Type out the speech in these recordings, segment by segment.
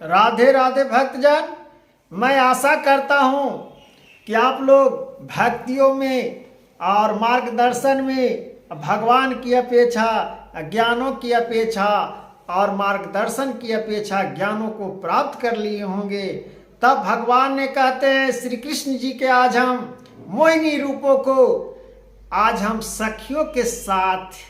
राधे राधे भक्तजन। मैं आशा करता हूँ कि आप लोग भक्तियों में और मार्गदर्शन में भगवान की अपेक्षा ज्ञानों की अपेक्षा और मार्गदर्शन की अपेक्षा ज्ञानों को प्राप्त कर लिए होंगे। तब भगवान ने कहते हैं श्री कृष्ण जी के आज हम मोहिनी रूपों को आज हम सखियों के साथ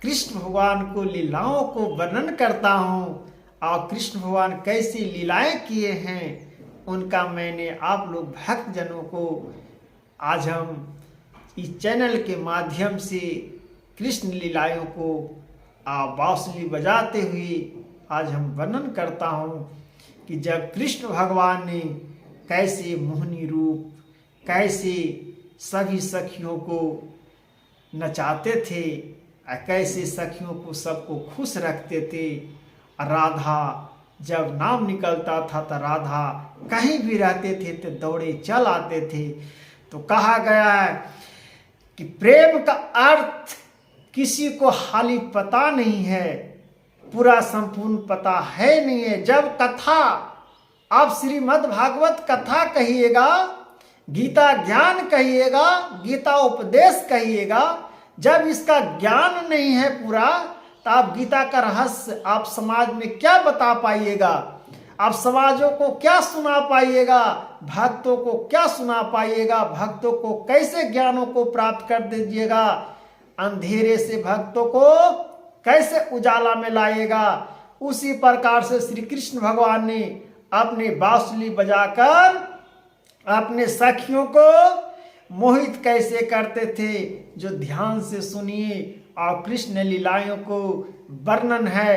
कृष्ण भगवान को लीलाओं को वर्णन करता हूँ और कृष्ण भगवान कैसी लीलाएं किए हैं उनका मैंने आप लोग भक्तजनों को आज हम इस चैनल के माध्यम से कृष्ण लीलाओं को बांसुरी बजाते हुए आज हम वर्णन करता हूँ कि जब कृष्ण भगवान ने कैसे मोहिनी रूप कैसे सभी सखियों को नचाते थे, कैसे सखियों को सबको खुश रखते थे। राधा जब नाम निकलता था तो राधा कहीं भी रहते थे तो दौड़े चल आते थे। तो कहा गया है कि प्रेम का अर्थ किसी को हाली पता नहीं है, पूरा संपूर्ण पता है नहीं है। जब कथा आप श्रीमद् भागवत कथा कहिएगा, गीता ज्ञान कहिएगा, गीता उपदेश कहिएगा, जब इसका ज्ञान नहीं है पूरा तो आप गीता का रहस्य आप समाज में क्या बता पाइएगा, आप समाजों को क्या सुना पाइएगा, भक्तों को क्या सुना पाइएगा, भक्तों को कैसे ज्ञानों को प्राप्त कर दीजिएगा, अंधेरे से भक्तों को कैसे उजाला में लाएगा। उसी प्रकार से श्री कृष्ण भगवान ने अपने बांसुरी बजाकर अपने सखियों को मोहित कैसे करते थे, जो ध्यान से सुनिए। और कृष्ण लीलाओं को वर्णन है,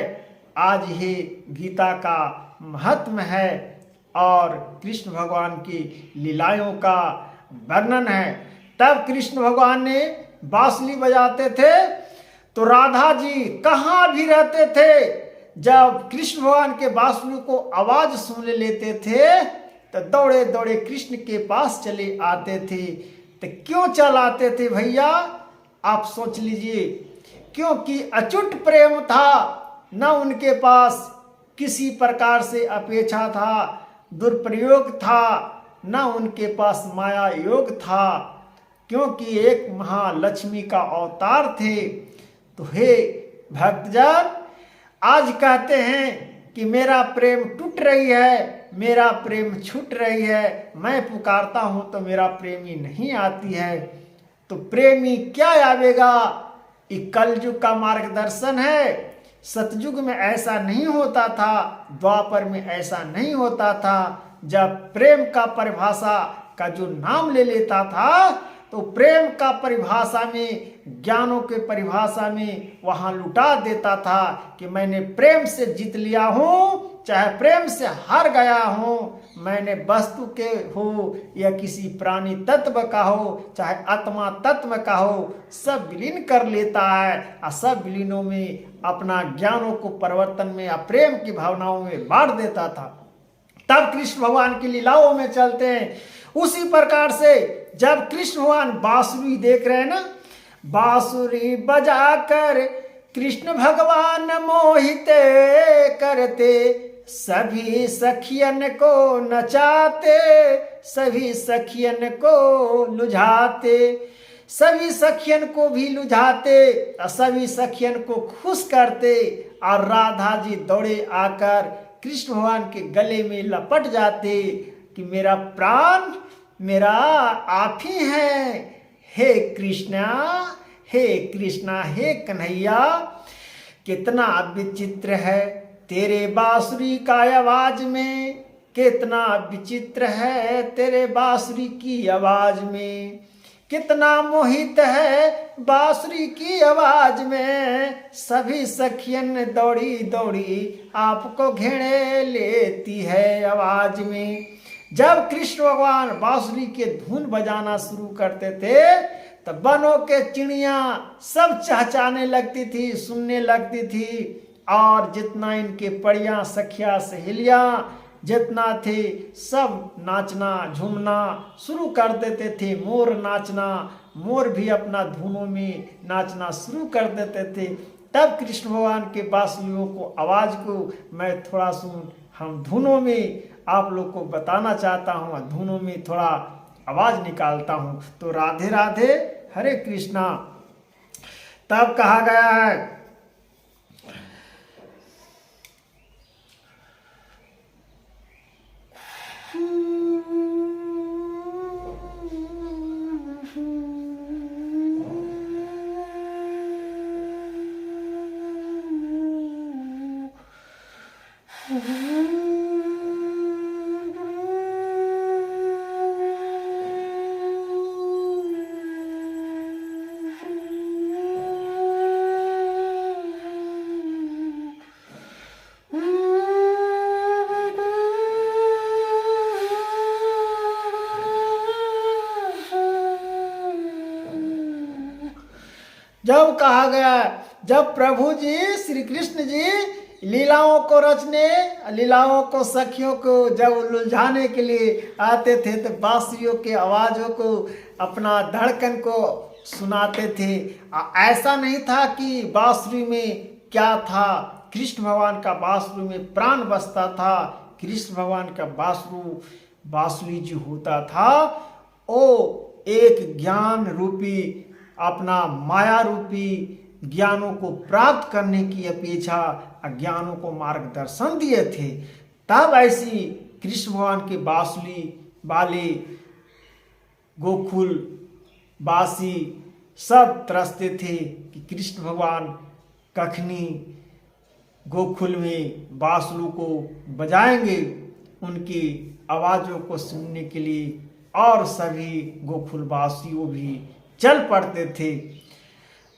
आज ये गीता का महत्व है और कृष्ण भगवान की लीलाओं का वर्णन है। तब कृष्ण भगवान ने बांसुरी बजाते थे तो राधा जी कहाँ भी रहते थे, जब कृष्ण भगवान के बांसुरी को आवाज सुन लेते थे तो दौड़े दौड़े कृष्ण के पास चले आते थे। तो क्यों चल आते थे भैया, आप सोच लीजिए, क्योंकि अचूट प्रेम था, न उनके पास किसी प्रकार से अपेक्षा था, दुरुपयोग था, न उनके पास माया योग था, क्योंकि एक महालक्ष्मी का अवतार थे। तो हे भक्तजन, आज कहते हैं कि मेरा प्रेम टूट रही है, मेरा प्रेम छूट रही है, मैं पुकारता हूँ तो मेरा प्रेमी नहीं आती है। तो प्रेमी क्या आवेगा, ये कलयुग का मार्गदर्शन है। सतयुग में ऐसा नहीं होता था, द्वापर में ऐसा नहीं होता था। जब प्रेम का परिभाषा का जो नाम ले लेता था तो प्रेम का परिभाषा में, ज्ञानों के परिभाषा में वहां लुटा देता था कि मैंने प्रेम से जीत लिया हूं, चाहे प्रेम से हार गया हूं। मैंने वस्तु के हो या किसी प्राणी तत्व का हो, चाहे आत्मा तत्व का हो, सब विलीन कर लेता है और सब विलीनों में अपना ज्ञानों को परिवर्तन में या प्रेम की भावनाओं में बांट देता था। तब कृष्ण भगवान की लीलाओं में चलते हैं। उसी प्रकार से जब कृष्ण भगवान बांसुरी देख रहे हैं ना, बांसुरी बजाकर कृष्ण भगवान मोहित करते, सभी सखियन को नचाते, सभी सखियन को लुझाते, सभी सखियन को भी लुझाते और सभी सखियन को खुश करते। और राधा जी दौड़े आकर कृष्ण भगवान के गले में लपट जाते कि मेरा प्राण मेरा आप ही है, हे कृष्णा, हे कृष्णा, हे कन्हैया, कितना विचित्र है तेरे बांसुरी का आवाज में, कितना विचित्र है तेरे बांसुरी की आवाज में, कितना मोहित है बांसुरी की आवाज में। सभी सखियन दौड़ी दौड़ी आपको घेरे लेती है आवाज में। जब कृष्ण भगवान बांसुरी के धुन बजाना शुरू करते थे तो बनों के चिड़िया सब चहचहाने लगती थी, सुनने लगती थी। और जितना इनके परियां सखिया सहेलियां जितना थे सब नाचना झूमना शुरू कर देते थे। मोर नाचना, मोर भी अपना धुनों में नाचना शुरू कर देते थे। तब कृष्ण भगवान के बांसुरियों को आवाज़ को मैं थोड़ा सुन हम धुनों में आप लोग को बताना चाहता हूँ, धुनों में थोड़ा आवाज़ निकालता हूँ। तो राधे राधे, हरे कृष्णा। तब कहा गया है जब कहा गया, जब प्रभु जी श्री कृष्ण जी लीलाओं को रचने, लीलाओं को सखियों को जब उलझाने के लिए आते थे तो बांसुरियों के आवाज़ों को अपना धड़कन को सुनाते थे। ऐसा नहीं था कि बांसुरी में क्या था, कृष्ण भगवान का बांसुरी में प्राण बसता था। कृष्ण भगवान का बांसुरी जो होता था वो एक ज्ञान रूपी, अपना माया रूपी ज्ञानों को प्राप्त करने की अपेक्षा अज्ञानों को मार्गदर्शन दिए थे। तब ऐसी कृष्ण भगवान के बांसुरी वाले गोकुल वासी सब तरसते थे कि कृष्ण भगवान कखनी गोकुल में बांसुरी को बजाएंगे। उनकी आवाज़ों को सुनने के लिए और सभी गोकुलवासियों भी चल पड़ते थे।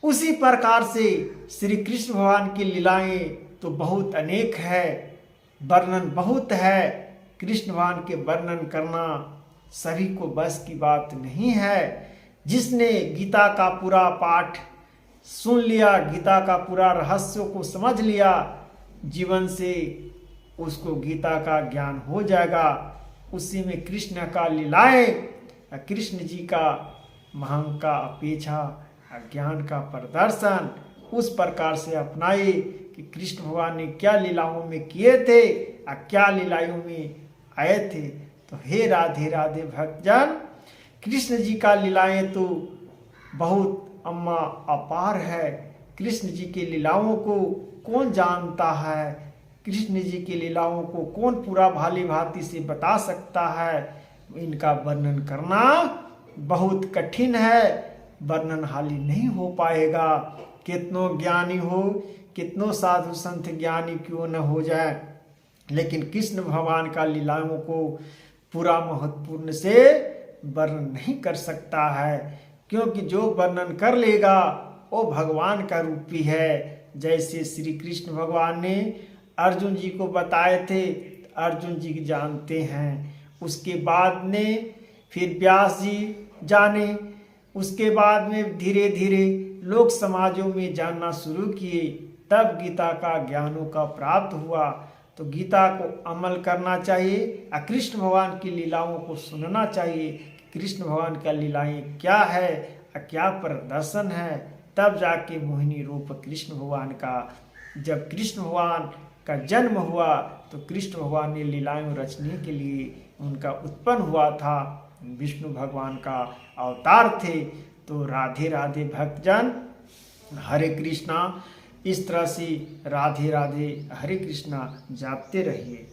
उसी प्रकार से श्री कृष्ण भगवान की लीलाएं तो बहुत अनेक है, वर्णन बहुत है। कृष्ण भगवान के वर्णन करना सभी को बस की बात नहीं है। जिसने गीता का पूरा पाठ सुन लिया, गीता का पूरा रहस्य को समझ लिया, जीवन से उसको गीता का ज्ञान हो जाएगा। उसी में कृष्ण का लीलाएं, कृष्ण जी का महंग का अपेक्षा ज्ञान का प्रदर्शन उस प्रकार से अपनाए कि कृष्ण भगवान ने क्या लीलाओं में किए थे और क्या लीलाओं में आए थे। तो हे राधे राधे भक्तजन, कृष्ण जी का लीलाएं तो बहुत अम्मा अपार है। कृष्ण जी के लीलाओं को कौन जानता है, कृष्ण जी की लीलाओं को कौन पूरा भाली भांति से बता सकता है। इनका वर्णन करना बहुत कठिन है, वर्णन हाली नहीं हो पाएगा। कितनों ज्ञानी हो, कितनों साधु संत ज्ञानी क्यों न हो जाए, लेकिन कृष्ण भगवान का लीलाओं को पूरा महत्वपूर्ण से वर्णन नहीं कर सकता है। क्योंकि जो वर्णन कर लेगा वो भगवान का रूप ही है। जैसे श्री कृष्ण भगवान ने अर्जुन जी को बताए थे, अर्जुन जी जानते हैं। उसके बाद में फिर व्यास जी जाने, उसके बाद में धीरे धीरे लोक समाजों में जानना शुरू किए, तब गीता का ज्ञानों का प्राप्त हुआ। तो गीता को अमल करना चाहिए, कृष्ण भगवान की लीलाओं को सुनना चाहिए। कृष्ण भगवान का लीलाएं क्या है, क्या प्रदर्शन है, तब जाके मोहिनी रूप कृष्ण भगवान का, जब कृष्ण भगवान का जन्म हुआ तो कृष्ण भगवान ने लीलाएं रचने के लिए उनका उत्पन्न हुआ था, विष्णु भगवान का अवतार थे। तो राधे राधे भक्तजन, हरे कृष्णा। इस तरह से राधे राधे हरे कृष्णा जापते रहिए।